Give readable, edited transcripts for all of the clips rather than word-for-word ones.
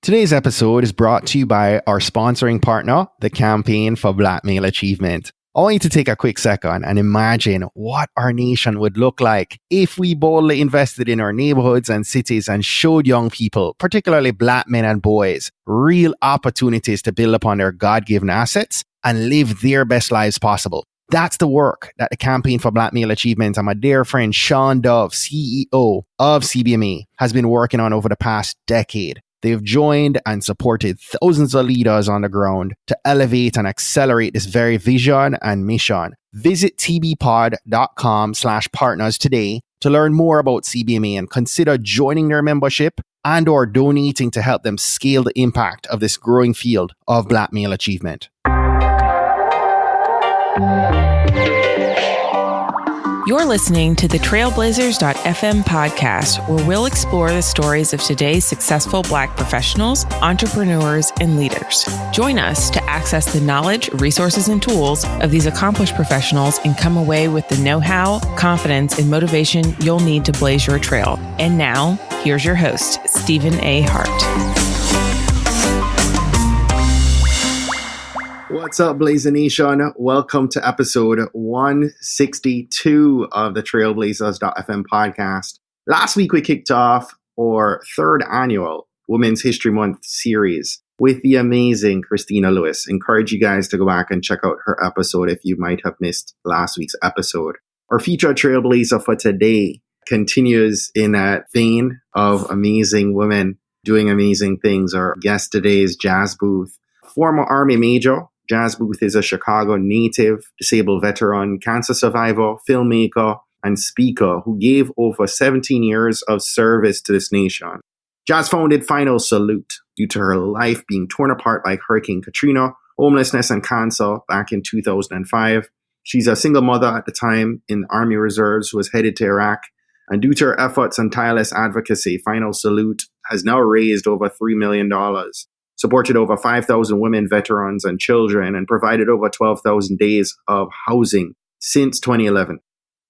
Today's episode is brought to you by our sponsoring partner, the Campaign for Black Male Achievement. I want you to take a quick second and imagine what our nation would look like if we boldly invested in our neighborhoods and cities and showed young people, particularly Black men and boys, real opportunities to build upon their God-given assets and live their best lives possible. That's the work that the Campaign for Black Male Achievement and my dear friend Sean Dove, CEO of CBMA, has been working on over the past decade. They've joined and supported thousands of leaders on the ground to elevate and accelerate this very vision and mission. Visit tbpod.com/partners today to learn more about CBMA and consider joining their membership and or donating to help them scale the impact of this growing field of Black male achievement. You're listening to the Trailblazers.fm podcast, where we'll explore the stories of today's successful Black professionals, entrepreneurs, and leaders. Join us to access the knowledge, resources, and tools of these accomplished professionals and come away with the know-how, confidence, and motivation you'll need to blaze your trail. And now, here's your host, Stephen A. Hart. What's up, Blazer Nation? Welcome to episode 162 of the Trailblazers.fm podcast. Last week, we kicked off our third annual Women's History Month series with the amazing Christina Lewis. Encourage you guys to go back and check out her episode if you might have missed last week's episode. Our featured Trailblazer for today continues in that vein of amazing women doing amazing things. Our guest today is Jas Boothe, former Army Major. Jas Boothe is a Chicago native, disabled veteran, cancer survivor, filmmaker, and speaker who gave over 17 years of service to this nation. Jas founded Final Salute due to her life being torn apart by Hurricane Katrina, homelessness, and cancer back in 2005. She's a single mother at the time in the Army Reserves who was headed to Iraq. And due to her efforts and tireless advocacy, Final Salute has now raised over $3 million. Supported over 5,000 women, veterans, and children, and provided over 12,000 days of housing since 2011.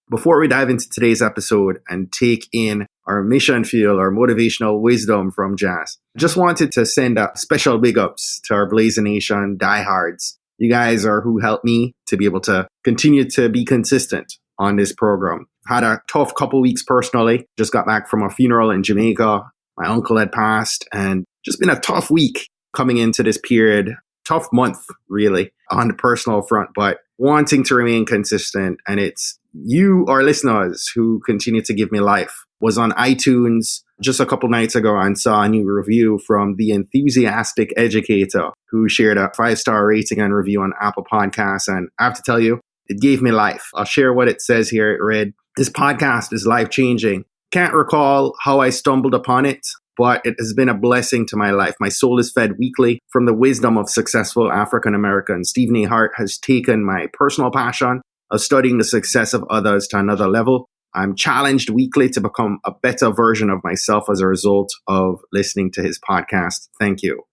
Before we dive into today's episode and take in our mission fuel, our motivational wisdom from Jas, just wanted to send a special big ups to our Blazer Nation diehards. You guys are who helped me to be able to continue to be consistent on this program. Had a tough couple weeks personally. Just got back from a funeral in Jamaica. My uncle had passed, and just been a tough week coming into this period, tough month really on the personal front, but wanting to remain consistent. And it's you, our listeners, who continue to give me life. Was on iTunes just a couple nights ago and saw a new review from The Enthusiastic Educator, who shared a 5-star rating and review on Apple Podcasts. And I have to tell you, it gave me life. I'll share what it says here. It read, "This podcast is life-changing. Can't recall how I stumbled upon it, but it has been a blessing to my life. My soul is fed weekly from the wisdom of successful African Americans. Stephen A. Hart has taken my personal passion of studying the success of others to another level. I'm challenged weekly to become a better version of myself as a result of listening to his podcast. Thank you."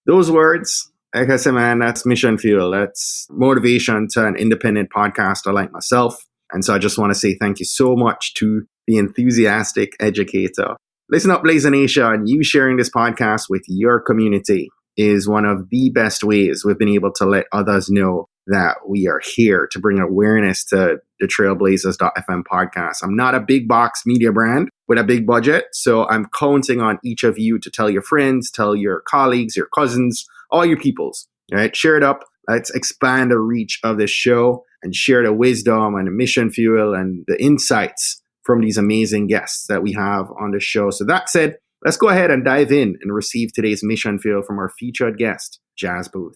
Those words, like I said, man, that's mission fuel. That's motivation to an independent podcaster like myself. And so I just want to say thank you so much to The Enthusiastic Educator. Listen up, Blazer Nation. You sharing this podcast with your community is one of the best ways we've been able to let others know that we are here to bring awareness to the Trailblazers.fm podcast. I'm not a big box media brand with a big budget, so I'm counting on each of you to tell your friends, tell your colleagues, your cousins, all your peoples. All right, share it up. Let's expand the reach of this show and share the wisdom and the mission fuel and the insights from these amazing guests that we have on the show. So that said, let's go ahead and dive in and receive today's mission fuel from our featured guest, Jas Boothe.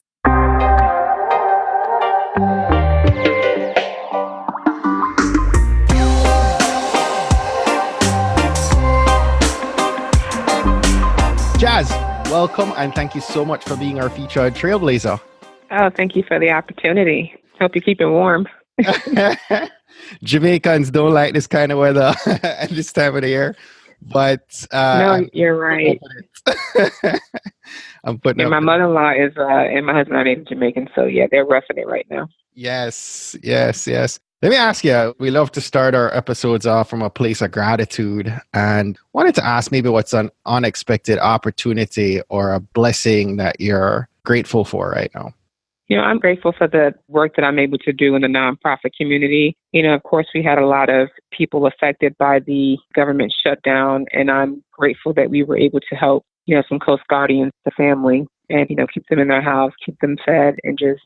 Jas, welcome and thank you so much for being our featured Trailblazer. Oh, thank you for the opportunity. Hope you keep it warm. Jamaicans don't like this kind of weather at this time of the year, but no, you're right. I'm putting and up. My mother-in-law is, and my husband are native Jamaican, so yeah, they're roughing it right now. Yes. Let me ask you, we love to start our episodes off from a place of gratitude, and wanted to ask maybe what's an unexpected opportunity or a blessing that you're grateful for right now? I'm grateful for the work that I'm able to do in the nonprofit community. Of course, we had a lot of people affected by the government shutdown, and I'm grateful that we were able to help, some Coast Guardians, the family, and, keep them in their house, keep them fed, and just,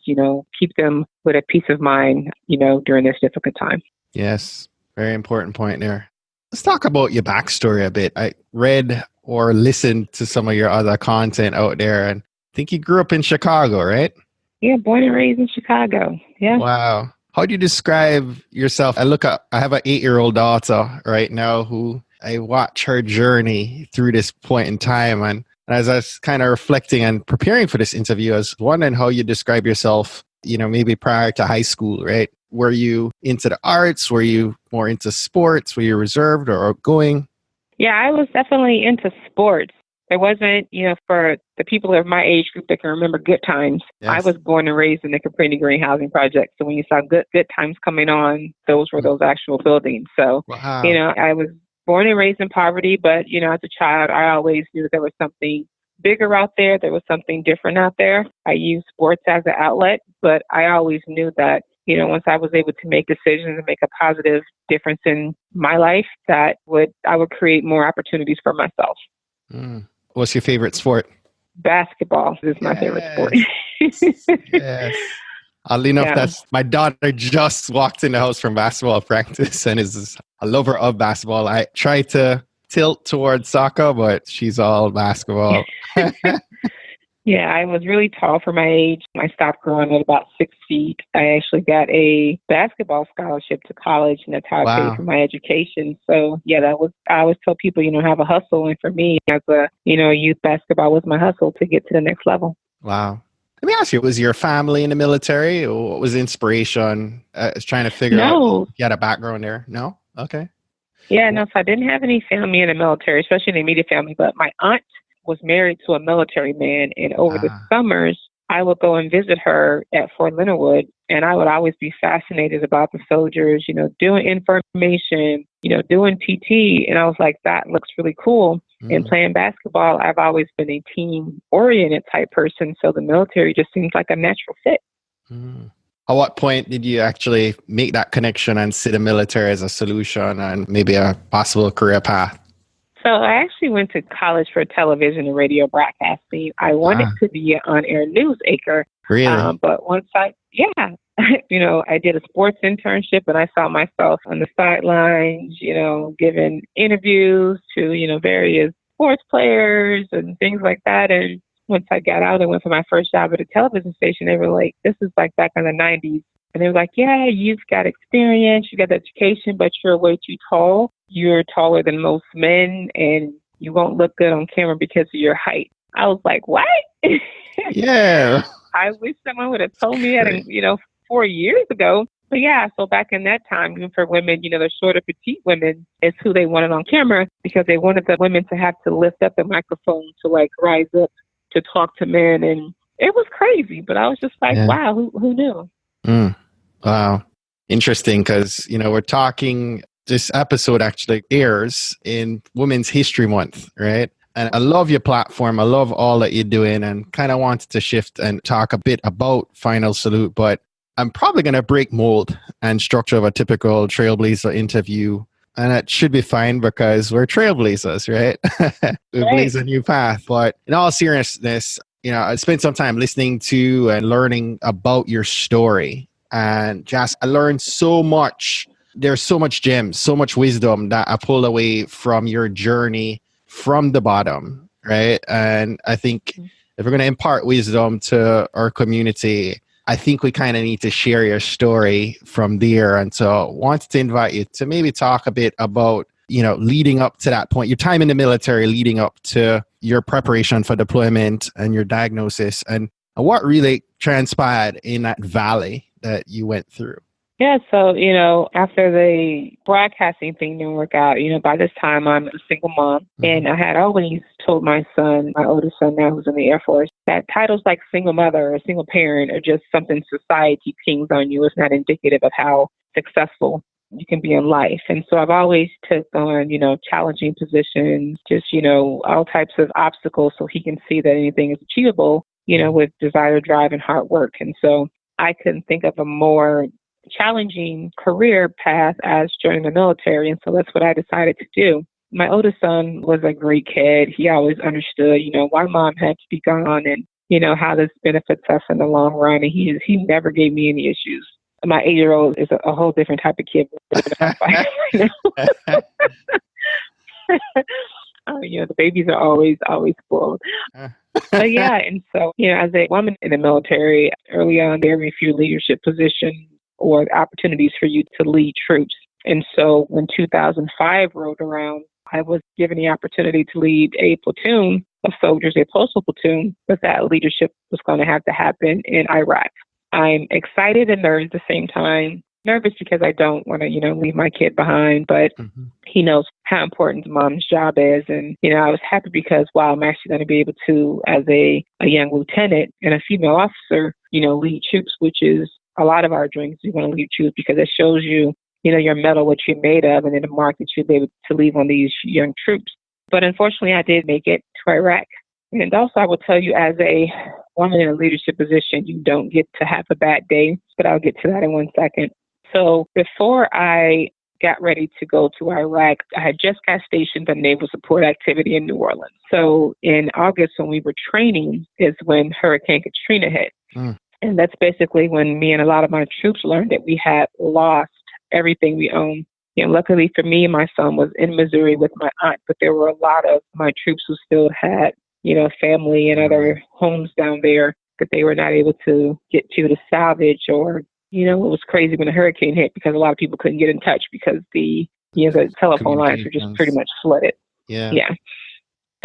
keep them with a peace of mind, during this difficult time. Yes, very important point there. Let's talk about your backstory a bit. I read or listened to some of your other content out there, and I think you grew up in Chicago, right? Yeah, born and raised in Chicago. Yeah. Wow. How do you describe yourself? I have an 8-year-old daughter right now who I watch her journey through this point in time. And as I was kind of reflecting and preparing for this interview, I was wondering how you describe yourself, maybe prior to high school, right? Were you into the arts? Were you more into sports? Were you reserved or outgoing? Yeah, I was definitely into sports. It wasn't, for the people of my age group that can remember good times. Yes. I was born and raised in the Caprini Green Housing Project. So when you saw good times coming on, those were those actual buildings. So, wow. I was born and raised in poverty, but, as a child, I always knew that there was something bigger out there. There was something different out there. I used sports as an outlet, but I always knew that, once I was able to make decisions and make a positive difference in my life, that I would create more opportunities for myself. What's your favorite sport? Basketball is my favorite sport. Yes. Oddly enough, that's my daughter just walked in the house from basketball practice and is a lover of basketball. I try to tilt towards soccer, but she's all basketball. Yeah, I was really tall for my age. I stopped growing at about 6 feet. I actually got a basketball scholarship to college, and that's how I paid for my education. So, yeah, I always tell people, have a hustle. And for me, as a, youth, basketball was my hustle to get to the next level. Wow. Let me ask you, was your family in the military, or what was the inspiration? I was trying to figure out if you had a background there. No? Okay. Yeah, no, so I didn't have any family in the military, especially in the immediate family, but my aunt was married to a military man, and over the summers, I would go and visit her at Fort Leonard Wood, and I would always be fascinated about the soldiers, doing information, doing PT, and I was like, that looks really cool. And playing basketball, I've always been a team-oriented type person, so the military just seems like a natural fit. At what point did you actually make that connection and see the military as a solution and maybe a possible career path? So I actually went to college for television and radio broadcasting. I wanted to be an on-air news anchor. Really? But once I did a sports internship, and I saw myself on the sidelines, giving interviews to, various sports players and things like that. And once I got out and went for my first job at a television station, they were like, this is like back in the 90s. And they were like, yeah, you've got experience, you got education, but you're way too tall. You're taller than most men, and you won't look good on camera because of your height. I was like, what? Yeah. I wish someone would have told me that, 4 years ago. But yeah, so back in that time, even for women, the shorter, petite women is who they wanted on camera, because they wanted the women to have to lift up the microphone to rise up to talk to men. And it was crazy, but I was just like, wow, who knew? Wow. Interesting, because, we're talking, this episode actually airs in Women's History Month, right? And I love your platform. I love all that you're doing, and kind of wanted to shift and talk a bit about Final Salute, but I'm probably going to break mold and structure of a typical Trailblazer interview. And that should be fine because we're trailblazers, right? We blaze a new path. But in all seriousness, I spent some time listening to and learning about your story. And Jas, I learned so much. There's so much gems, so much wisdom that I pulled away from your journey from the bottom, right? And I think if we're going to impart wisdom to our community, I think we kind of need to share your story from there. And so I wanted to invite you to maybe talk a bit about, leading up to that point, your time in the military, leading up to your preparation for deployment and your diagnosis, and what really transpired in that valley that you went through. Yeah, so, after the broadcasting thing didn't work out, by this time I'm a single mom. And I had always told my son, my oldest son now who's in the Air Force, that titles like single mother or single parent are just something society pings on you. It's not indicative of how successful you can be in life. And so I've always took on, challenging positions, just, all types of obstacles so he can see that anything is achievable, with desire, drive, and hard work. And so I couldn't think of a more challenging career path as joining the military. And so that's what I decided to do. My oldest son was a great kid. He always understood, why mom had to be gone and, how this benefits us in the long run. And he never gave me any issues. My 8-year-old is a whole different type of kid. The babies are always spoiled. But yeah, and so, as a woman in the military, early on, there were a few leadership positions or opportunities for you to lead troops. And so when 2005 rolled around, I was given the opportunity to lead a platoon of soldiers, a postal platoon, but that leadership was going to have to happen in Iraq. I'm excited and nervous at the same time. Nervous because I don't want to, leave my kid behind, but he knows how important mom's job is. And, I was happy because, wow, I'm actually going to be able to, as a young lieutenant and a female officer, lead troops, which is a lot of our dreams. We want to lead troops because it shows you, your mettle, what you're made of, and then the mark that you'll be able to leave on these young troops. But unfortunately, I did make it to Iraq. And also, I will tell you, as a woman in a leadership position, you don't get to have a bad day, but I'll get to that in one second. So before I got ready to go to Iraq, I had just got stationed on naval support activity in New Orleans. So in August, when we were training, is when Hurricane Katrina hit. And that's basically when me and a lot of my troops learned that we had lost everything we owned. Luckily for me, my son was in Missouri with my aunt, but there were a lot of my troops who still had, family and other homes down there that they were not able to get to salvage. Or, it was crazy when the hurricane hit because a lot of people couldn't get in touch because the telephone lines were just pretty much flooded. Yeah.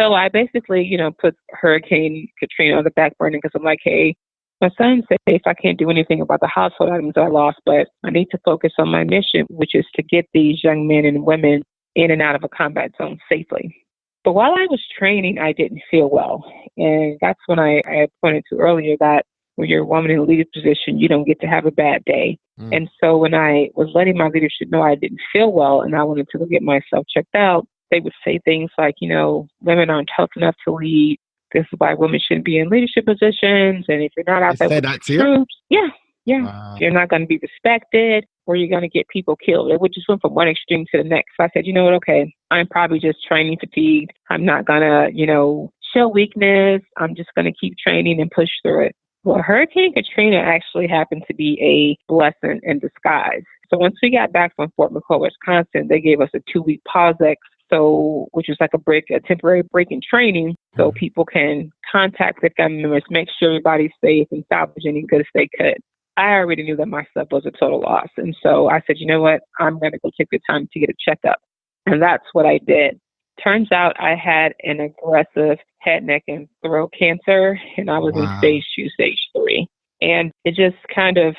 So I basically, put Hurricane Katrina on the back burner because I'm like, hey, my son's safe. I can't do anything about the household items I lost, but I need to focus on my mission, which is to get these young men and women in and out of a combat zone safely. But while I was training, I didn't feel well. And that's when I pointed to earlier that when you're a woman in a leadership position, you don't get to have a bad day. And so when I was letting my leadership know I didn't feel well and I wanted to go get myself checked out, they would say things like, women aren't tough enough to lead. This is why women shouldn't be in leadership positions. And if you're not out there with the troops, wow. You're not going to be respected or you're going to get people killed. It would just went from one extreme to the next. So I said, you know what? Okay, I'm probably just training fatigued. I'm not going to, show weakness. I'm just going to keep training and push through it. Well, Hurricane Katrina actually happened to be a blessing in disguise. So once we got back from Fort McCall, Wisconsin, they gave us a 2-week pause, which is like a temporary break in training, so people can contact their family members, make sure everybody's safe, and salvage any goods they could. I already knew that my stuff was a total loss. And so I said, you know what? I'm going to go take the time to get a checkup. And that's what I did. Turns out I had an aggressive head, neck, and throat cancer, and I was in stage 2, stage 3. And it just kind of,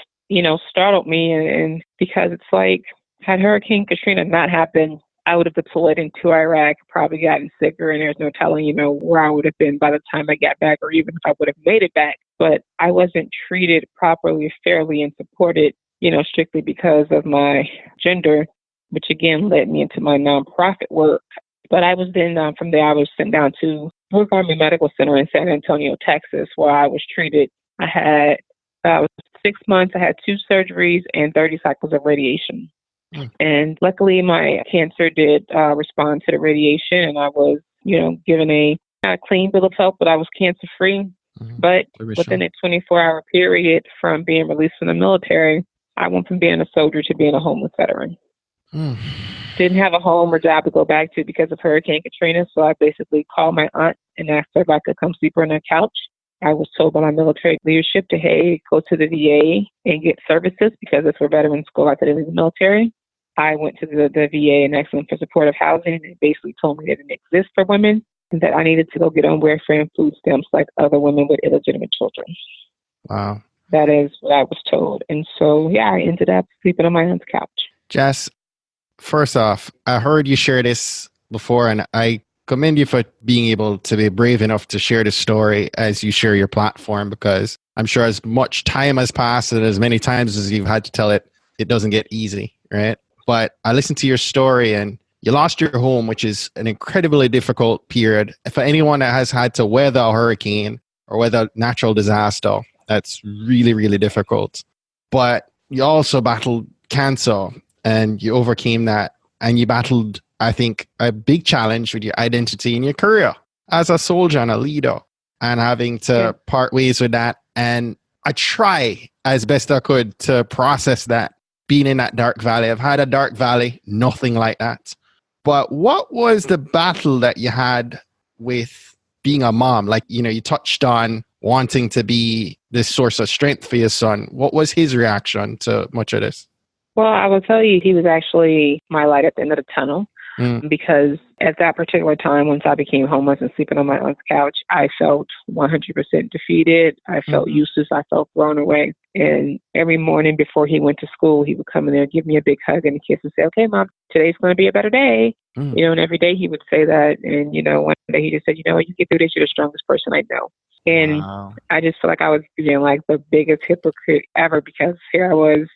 startled me. And because it's like, had Hurricane Katrina not happened, I would have deployed into Iraq, probably gotten sicker, and there's no telling, where I would have been by the time I got back, or even if I would have made it back. But I wasn't treated properly, fairly, and supported, strictly because of my gender, which again led me into my nonprofit work. But I was then, from there, I was sent down to Brooke Army Medical Center in San Antonio, Texas, where I was treated. I had 6 months, I had 2 surgeries and 30 cycles of radiation. And luckily, my cancer did respond to the radiation, and I was, given a clean bill of health, but I was cancer-free. But within a 24-hour period from being released from the military, I went from being a soldier to being a homeless veteran. Didn't have a home or job to go back to because of Hurricane Katrina, so I basically called my aunt and asked her if I could come sleep on her couch. I was told by my military leadership to, hey, go to the VA and get services because it's for veterans go after they leave the military. I went to the VA and asked them for supportive housing, and they basically told me that it didn't exist for women and that I needed to go get on welfare and food stamps like other women with illegitimate children. Wow. That is what I was told. And so, yeah, I ended up sleeping on my aunt's couch. Jess, first off, I heard you share this before, and I commend you for being able to be brave enough to share the story as you share your platform, because I'm sure as much time has passed and as many times as you've had to tell it, it doesn't get easy, right? But I listened to your story and you lost your home, which is an incredibly difficult period. For anyone that has had to weather a hurricane or weather natural disaster, that's really, really difficult. But you also battled cancer and you overcame that. And you battled, I think, a big challenge with your identity and your career as a soldier and a leader, and having to part ways with that. And I try as best I could to process that, being in that dark valley. I've had a dark valley, nothing like that. But what was the battle that you had with being a mom? Like, you touched on wanting to be this source of strength for your son. What was his reaction to much of this? Well, I will tell you, he was actually my light at the end of the tunnel. Because at that particular time, once I became homeless and sleeping on my aunt's couch, I felt 100% defeated. I felt useless. I felt thrown away. And every morning before he went to school, he would come in there, give me a big hug and a kiss and say, okay, Mom, today's going to be a better day. And every day he would say that. And, one day he just said, you get through this, you're the strongest person I know. And I just feel like I was being like the biggest hypocrite ever, because here I was,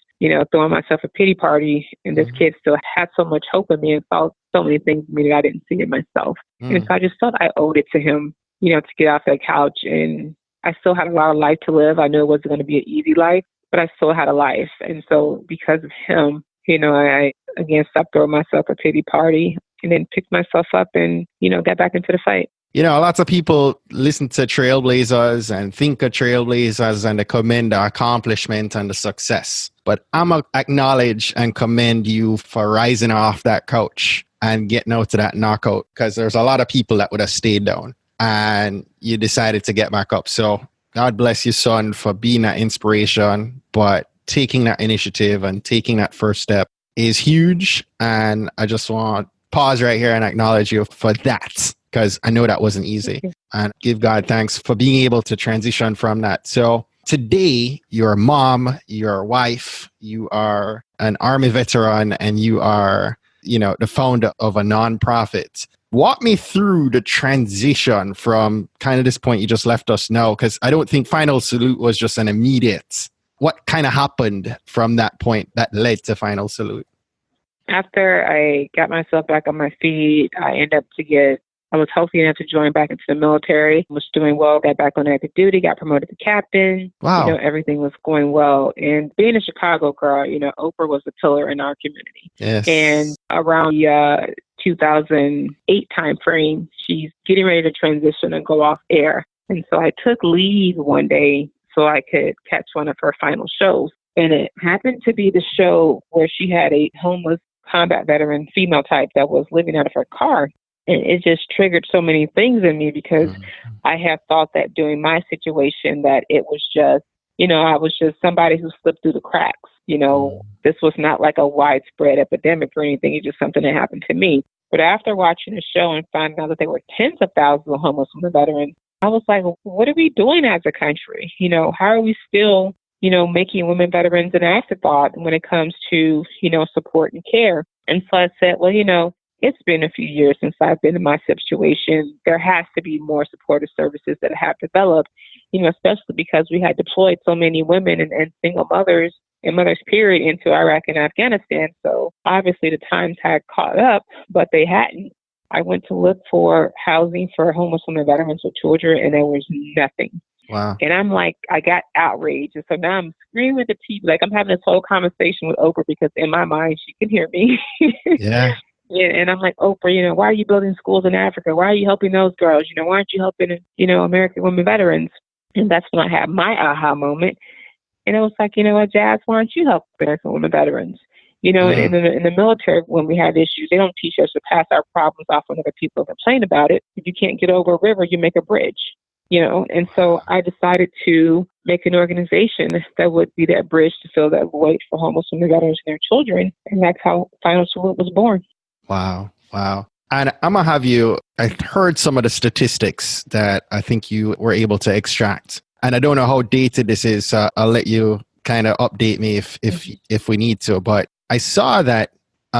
throwing myself a pity party, and this kid still had so much hope in me and saw so many things in me that I didn't see in myself. And so I just felt I owed it to him, to get off that couch. And I still had a lot of life to live. I knew it wasn't going to be an easy life, but I still had a life. And so because of him, I again stopped throwing myself a pity party and then picked myself up and, got back into the fight. Lots of people listen to trailblazers and think of trailblazers and they commend the accomplishment and the success. But I'm going to acknowledge and commend you for rising off that couch and getting out to that knockout, because there's a lot of people that would have stayed down and you decided to get back up. So God bless you, son, for being that inspiration, but taking that initiative and taking that first step is huge. And I just want to pause right here and acknowledge you for that, because I know that wasn't easy, and give God thanks for being able to transition from that. So today, you're a mom, you're a wife, you are an Army veteran, and you are, the founder of a nonprofit. Walk me through the transition from kind of this point you just left us now, because I don't think Final Salute was just an immediate. What kind of happened from that point that led to Final Salute? After I got myself back on my feet, I was healthy enough to join back into the military, was doing well, got back on active duty, got promoted to captain. Wow. Everything was going well. And being a Chicago girl, Oprah was a pillar in our community. Yes. And around the 2008 timeframe, she's getting ready to transition and go off air. And so I took leave one day so I could catch one of her final shows. And it happened to be the show where she had a homeless combat veteran female type that was living out of her car. And it just triggered so many things in me, because I had thought that during my situation that it was just, I was just somebody who slipped through the cracks. This was not like a widespread epidemic or anything. It's just something that happened to me. But after watching the show and finding out that there were tens of thousands of homeless women veterans, I was like, what are we doing as a country? How are we still, making women veterans an afterthought when it comes to, support and care? And so I said, well, it's been a few years since I've been in my situation. There has to be more supportive services that have developed, especially because we had deployed so many women and single mothers and mothers period into Iraq and Afghanistan. So obviously the times had caught up, but they hadn't. I went to look for housing for homeless women veterans with children, and there was nothing. Wow. And I'm like, I got outraged. And so now I'm screaming at the TV, like I'm having this whole conversation with Oprah, because in my mind, she can hear me. Yeah. And I'm like, Oprah, why are you building schools in Africa? Why are you helping those girls? Why aren't you helping, American women veterans? And that's when I had my aha moment. And it was like, Jas, why aren't you helping American women veterans? In the military, when we have issues, they don't teach us to pass our problems off on other people and complain about it. If you can't get over a river, you make a bridge, And so I decided to make an organization that would be that bridge to fill that void for homeless women veterans and their children. And that's how Final Salute was born. Wow. And I'm going to have you, I heard some of the statistics that I think you were able to extract. And I don't know how dated this is, so I'll let you kind of update me if we need to. But I saw that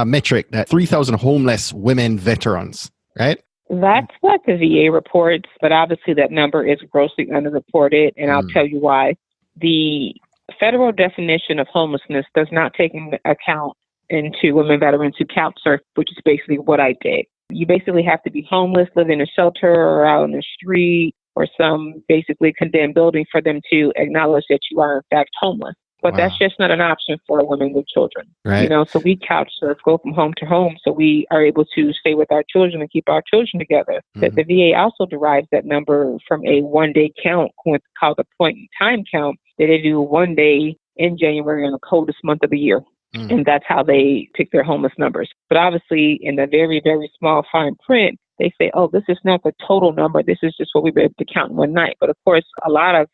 metric that 3,000 homeless women veterans, right? That's what the VA reports, but obviously that number is grossly underreported, and I'll tell you why. The federal definition of homelessness does not take into account into women veterans who couch surf, which is basically what I did. You basically have to be homeless, live in a shelter or out on the street or some basically condemned building for them to acknowledge that you are in fact homeless. But that's just not an option for women with children. Right. You know, so we couch surf, go from home to home, so we are able to stay with our children and keep our children together. But the VA also derives that number from a one-day count called the point-in-time count that they do one day in January in the coldest month of the year. And that's how they pick their homeless numbers. But obviously, in the very, very small fine print, they say, oh, this is not the total number. This is just what we were able to count in one night. But of course, a lot of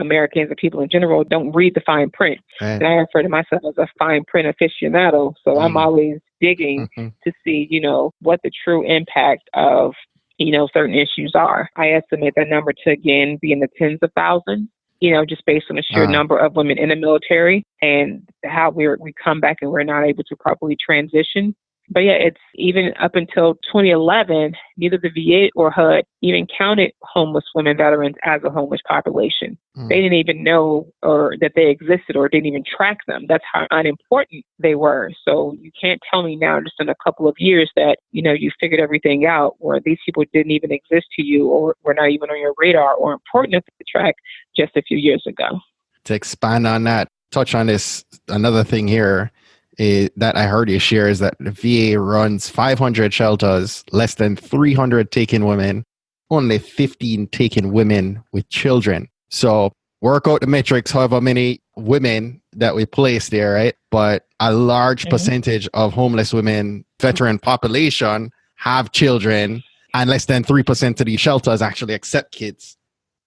Americans and people in general don't read the fine print. Right. And I refer to myself as a fine print aficionado. So I'm always digging to see, you know, what the true impact of, you know, certain issues are. I estimate that number to, again, be in the tens of thousands, you know, just based on the sheer number of women in the military and how we come back and we're not able to properly transition. But yeah, it's even up until 2011, neither the VA or HUD even counted homeless women veterans as a homeless population. They didn't even know or that they existed or didn't even track them. That's how unimportant they were. So you can't tell me now, just in a couple of years, that, you know, you figured everything out, or these people didn't even exist to you or were not even on your radar or important enough to track just a few years ago. To expand on that, touch on this, another thing here that I heard you share is that the VA runs 500 shelters, less than 300 taking women, only 15 taking women with children. So work out the metrics, however many women that we place there, right? But a large percentage of homeless women, veteran population, have children, and less than 3% of these shelters actually accept kids.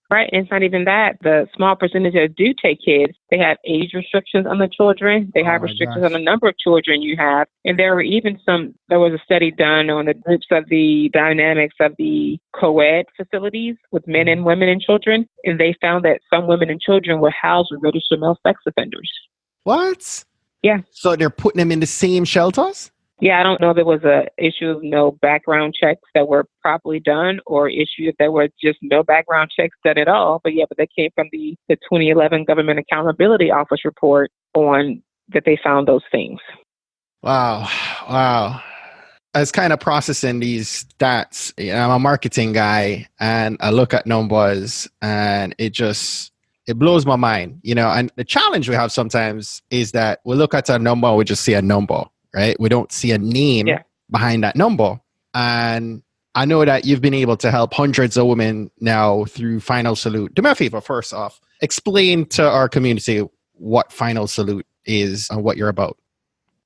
Right. And it's not even that. The small percentage that do take kids, they have age restrictions on the children. They have restrictions on the number of children you have. And there was a study done on the groups of the dynamics of the co-ed facilities with men and women and children. And they found that some women and children were housed with registered male sex offenders. What? Yeah. So they're putting them in the same shelters? Yeah, I don't know if it was an issue of no background checks that were properly done or issue if there were just no background checks done at all. But they came from the 2011 Government Accountability Office report on that they found those things. Wow. I was kind of processing these stats. I'm a marketing guy and I look at numbers and it blows my mind, you know, and the challenge we have sometimes is that we look at a number and we just see a number. Right? We don't see a name behind that number. And I know that you've been able to help hundreds of women now through Final Salute. Do me a favor, first off, explain to our community what Final Salute is and what you're about.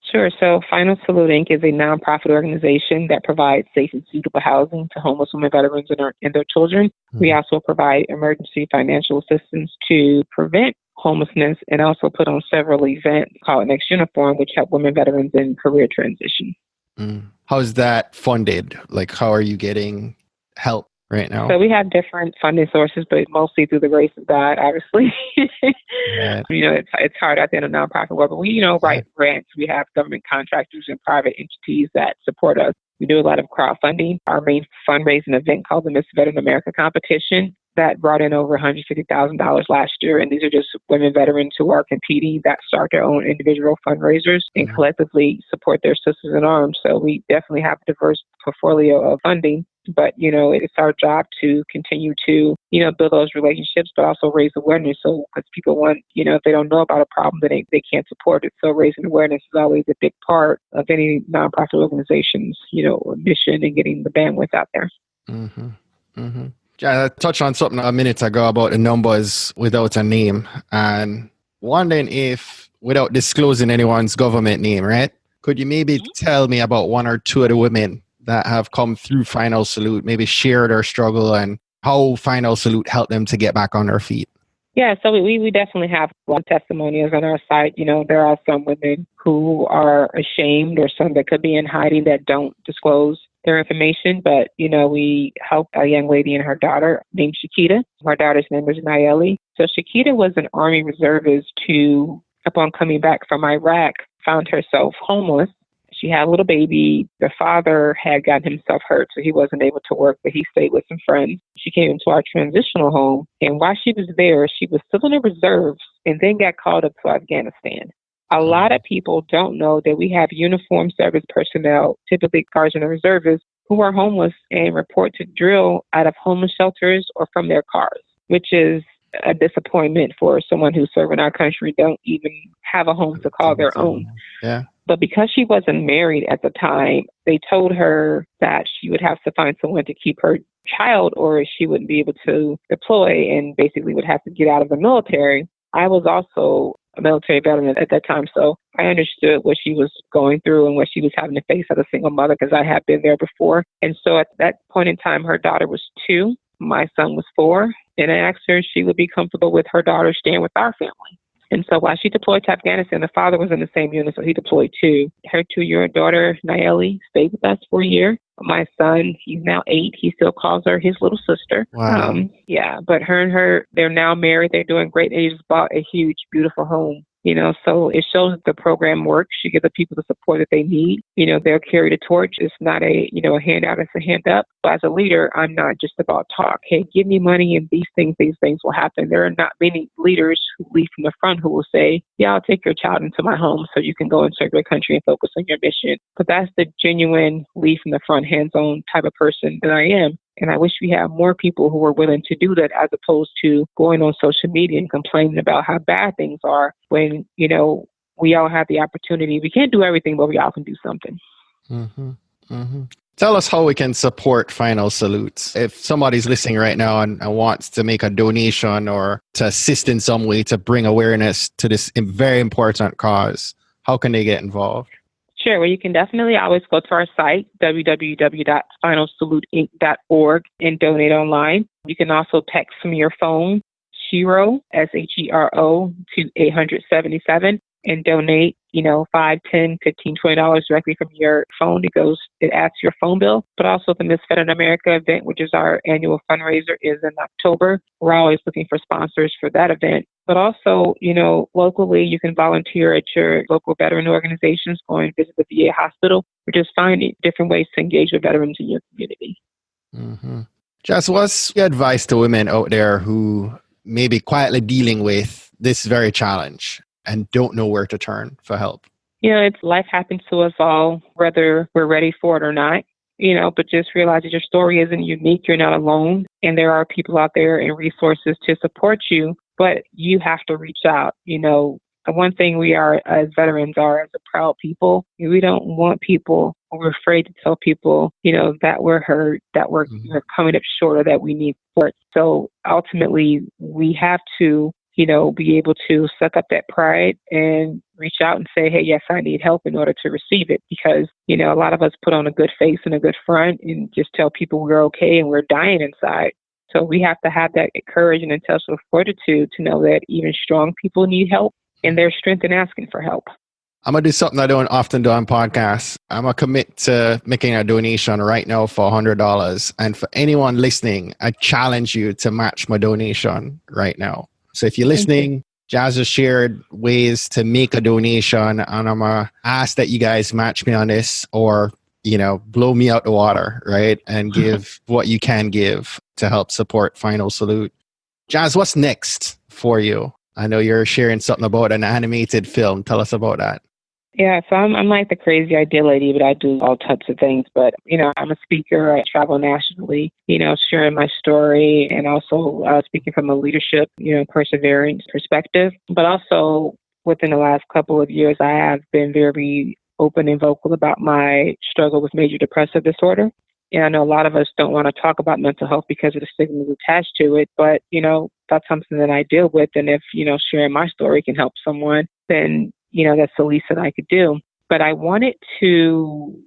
Sure. So Final Salute Inc. is a nonprofit organization that provides safe and suitable housing to homeless women veterans and their children. We also provide emergency financial assistance to prevent homelessness and also put on several events called Next Uniform, which help women veterans in career transition. How's that funded? Like, how are you getting help right now? So we have different funding sources, but mostly through the grace of God, obviously. You know, it's hard out there in the nonprofit world, but we, write grants. We have government contractors and private entities that support us. We do a lot of crowdfunding. Our main fundraising event called the Miss Veteran America competition that brought in over $150,000 last year. And these are just women veterans who are competing that start their own individual fundraisers and collectively support their sisters in arms. So we definitely have a diverse portfolio of funding. But, it's our job to continue to, build those relationships, but also raise awareness. So because people want, if they don't know about a problem, then they can't support it. So raising awareness is always a big part of any nonprofit organization's, mission and getting the bandwidth out there. I touched on something a minute ago about the numbers without a name and wondering if, without disclosing anyone's government name, right? Could you maybe tell me about one or two of the women that have come through Final Salute, maybe share their struggle and how Final Salute helped them to get back on their feet? Yeah, so we definitely have a lot of testimonials on our site. There are some women who are ashamed or some that could be in hiding that don't disclose their information, but, we helped a young lady and her daughter named Shakita. Her daughter's name is Nayeli. So Shakita was an Army reservist who, upon coming back from Iraq, found herself homeless. She had a little baby. The father had gotten himself hurt, so he wasn't able to work, but he stayed with some friends. She came into our transitional home, and while she was there, she was still in the reserves and then got called up to Afghanistan. A lot of people don't know that we have uniformed service personnel, typically sergeant and reservists, who are homeless and report to drill out of homeless shelters or from their cars, which is a disappointment for someone who's serving our country, don't even have a home to call their own. Yeah. But because she wasn't married at the time, they told her that she would have to find someone to keep her child or she wouldn't be able to deploy and basically would have to get out of the military. I was also a military veteran at that time, so I understood what she was going through and what she was having to face as a single mother because I had been there before. And so at that point in time, her daughter was 2, my son was 4, and I asked her if she would be comfortable with her daughter staying with our family. And so while she deployed to Afghanistan, the father was in the same unit, so he deployed too. Her 2-year-old daughter, Nayeli, stayed with us for a year. My son, he's now 8. He still calls her his little sister. Wow. But her and her, they're now married. They're doing great. They just bought a huge, beautiful home. So it shows that the program works. You give the people the support that they need. They'll carry the torch. It's not a handout, it's a hand up. But as a leader, I'm not just about talk. Hey, give me money and these things will happen. There are not many leaders who lead from the front who will say, yeah, I'll take your child into my home so you can go and serve your country and focus on your mission. But that's the genuine lead from the front, hands-on type of person that I am. And I wish we had more people who were willing to do that as opposed to going on social media and complaining about how bad things are when, we all have the opportunity. We can't do everything, but we all can do something. Mm-hmm. Mm-hmm. Tell us how we can support Final Salutes. If somebody's listening right now and wants to make a donation or to assist in some way to bring awareness to this very important cause, how can they get involved? Sure. Well, you can definitely always go to our site, www.finalsaluteinc.org, and donate online. You can also text from your phone, SHERO, SHERO, to 877 and donate, $5, $10, $15, $20 directly from your phone. It adds to your phone bill. But also the Miss Fed in America event, which is our annual fundraiser, is in October. We're always looking for sponsors for that event. But also, locally, you can volunteer at your local veteran organizations, go and visit the VA hospital, or just find different ways to engage with veterans in your community. Mm-hmm. Jas, what's your advice to women out there who may be quietly dealing with this very challenge and don't know where to turn for help? Life happens to us all, whether we're ready for it or not. But just realize that your story isn't unique. You're not alone. And there are people out there and resources to support you, but you have to reach out. The one thing we are as veterans are as a proud people, we don't want people, we're afraid to tell people, that we're hurt, that we're coming up short, or that we need support. So ultimately, we have to be able to suck up that pride and reach out and say, hey, yes, I need help in order to receive it. Because, a lot of us put on a good face and a good front and just tell people we're okay and we're dying inside. So we have to have that courage and intellectual fortitude to know that even strong people need help and there's strength in asking for help. I'm going to do something I don't often do on podcasts. I'm going to commit to making a donation right now for $100. And for anyone listening, I challenge you to match my donation right now. So if you're listening, Jas has shared ways to make a donation, and I'm going to ask that you guys match me on this or, blow me out the water, right? And give what you can give to help support Final Salute. Jas, what's next for you? I know you're sharing something about an animated film. Tell us about that. Yeah, so I'm like the crazy idea lady, but I do all types of things. But, I'm a speaker. I travel nationally, sharing my story and also speaking from a leadership, perseverance perspective. But also within the last couple of years, I have been very open and vocal about my struggle with major depressive disorder. And I know a lot of us don't want to talk about mental health because of the stigma attached to it. But, that's something that I deal with. And if, sharing my story can help someone, then that's the least that I could do. But I wanted to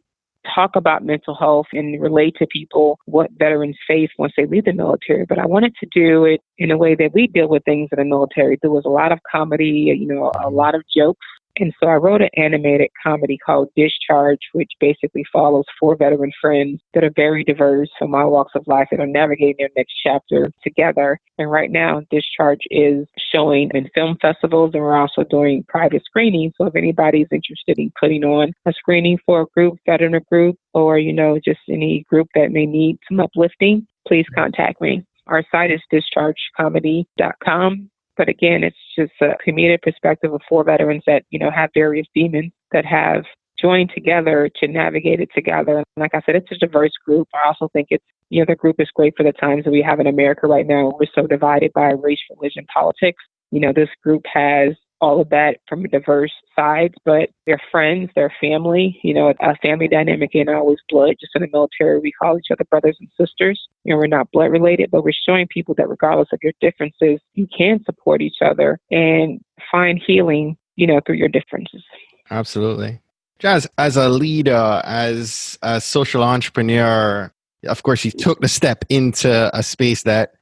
talk about mental health and relate to people what veterans face once they leave the military. But I wanted to do it in a way that we deal with things in the military. There was a lot of comedy, a lot of jokes. And so I wrote an animated comedy called Discharge, which basically follows 4 veteran friends that are very diverse from all walks of life that are navigating their next chapter together. And right now, Discharge is showing in film festivals, and we're also doing private screenings. So if anybody's interested in putting on a screening for a group, veteran group, or, just any group that may need some uplifting, please contact me. Our site is dischargecomedy.com. But again, it's just a comedic perspective of 4 veterans that, have various demons that have joined together to navigate it together. And like I said, it's a diverse group. I also think the group is great for the times that we have in America right now. We're so divided by race, religion, politics. This group has all of that from diverse sides, but they're friends, they're family, a family dynamic ain't always blood. Just in the military, we call each other brothers and sisters. We're not blood related, but we're showing people that regardless of your differences, you can support each other and find healing, through your differences. Absolutely. Jas, as a leader, as a social entrepreneur, of course, you took the step into a space that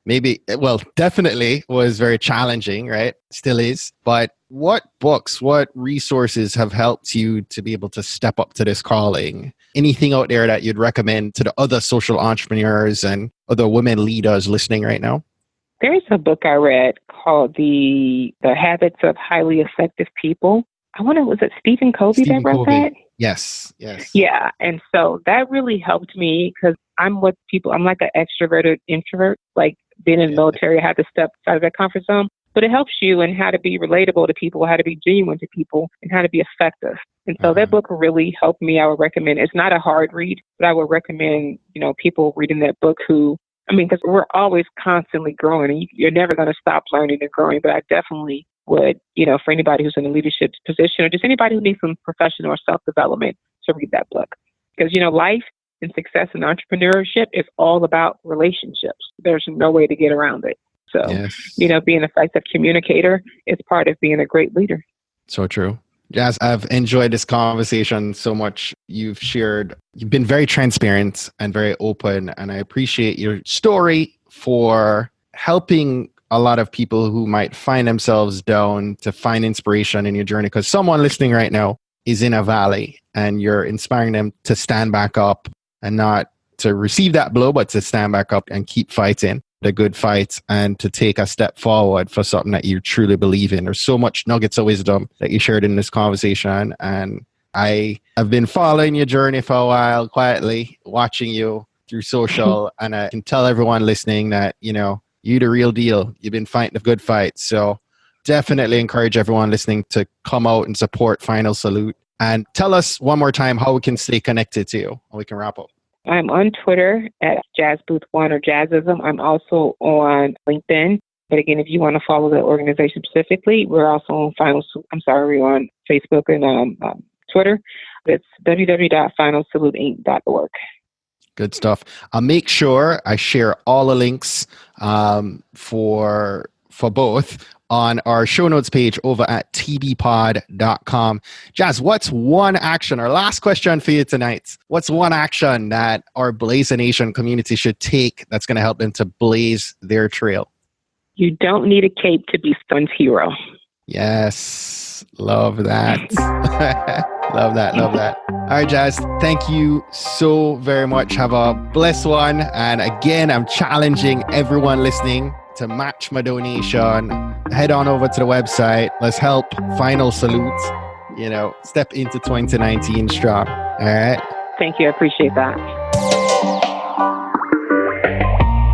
definitely was very challenging, right? Still is. But what books, what resources have helped you to be able to step up to this calling? Anything out there that you'd recommend to the other social entrepreneurs and other women leaders listening right now? There's a book I read called The Habits of Highly Effective People. Was it Stephen Covey that wrote that? Yes. Yeah. And so that really helped me because I'm like an extroverted introvert. Like being in the military, I had to step out of that comfort zone. But it helps you in how to be relatable to people, how to be genuine to people, and how to be effective. And so that book really helped me. I would recommend, it's not a hard read, but I would recommend, people reading that book because we're always constantly growing and you're never going to stop learning and growing. But I definitely would, for anybody who's in a leadership position or just anybody who needs some professional or self-development to read that book. Because, life and success and entrepreneurship is all about relationships. There's no way to get around it. So, being an effective communicator is part of being a great leader. So true. Jas, I've enjoyed this conversation so much. You've been very transparent and very open, and I appreciate your story for helping a lot of people who might find themselves down to find inspiration in your journey. Because someone listening right now is in a valley and you're inspiring them to stand back up and not to receive that blow, but to stand back up and keep fighting the good fight and to take a step forward for something that you truly believe in. There's so much nuggets of wisdom that you shared in this conversation. And I have been following your journey for a while, quietly watching you through social. And I can tell everyone listening that, you're the real deal. You've been fighting the good fight. So definitely encourage everyone listening to come out and support Final Salute. And tell us one more time how we can stay connected to you and we can wrap up. I'm on Twitter at Jas Boothe 1 or Jazzism. I'm also on LinkedIn. But again, if you want to follow the organization specifically, we're also on we're on Facebook and Twitter. It's www.finalsaluteinc.org. Good stuff. I'll make sure I share all the links for both on our show notes page over at tbpod.com. Jas, what's one action, our last question for you tonight, what's one action that our Blazer Nation community should take that's going to help them to blaze their trail? You don't need a cape to be someone's hero. Yes. Love that. Love that. All right, Jas, thank you so very much. Have a blessed one. And again, I'm challenging everyone listening to match my donation. Head on over to the website. Let's help Final Salute, step into 2019 strong. All right. Thank you. I appreciate that.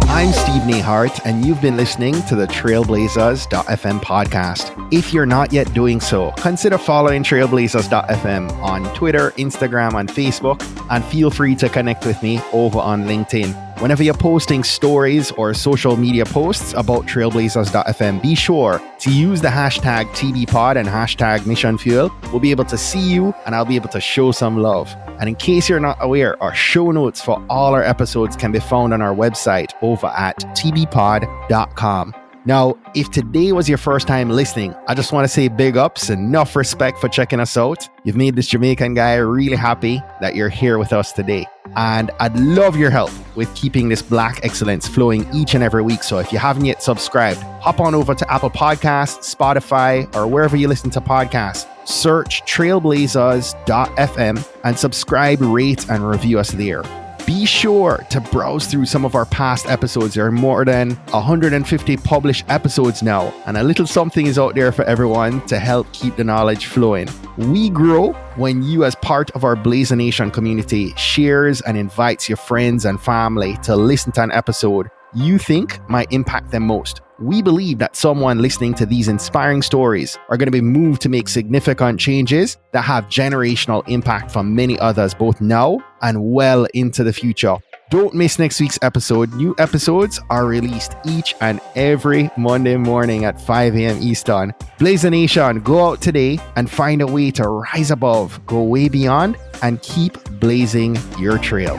I'm Steve Nehart, and you've been listening to the Trailblazers.fm podcast. If you're not yet doing so, consider following Trailblazers.fm on Twitter, Instagram, and Facebook, and feel free to connect with me over on LinkedIn. Whenever you're posting stories or social media posts about Trailblazers.fm, be sure to use the hashtag TBPod and hashtag Mission Fuel. We'll be able to see you, and I'll be able to show some love. And in case you're not aware, our show notes for all our episodes can be found on our website over at tbpod.com. Now, if today was your first time listening, I just want to say big ups and enough respect for checking us out. You've made this Jamaican guy really happy that you're here with us today. And I'd love your help with keeping this Black excellence flowing each and every week. So if you haven't yet subscribed, hop on over to Apple Podcasts, Spotify, or wherever you listen to podcasts Search trailblazers.fm and subscribe, rate, and review us there. Be sure to browse through some of our past episodes. There are more than 150 published episodes now, and a little something is out there for everyone to help keep the knowledge flowing. We grow when you, as part of our Blazer Nation community, shares and invites your friends and family to listen to an episode you think might impact them most. We believe that someone listening to these inspiring stories are going to be moved to make significant changes that have generational impact for many others, both now and well into the future. Don't miss next week's episode. New episodes are released each and every Monday morning at 5 a.m. Eastern. Blazer Nation, go out today and find a way to rise above, go way beyond, and keep blazing your trail.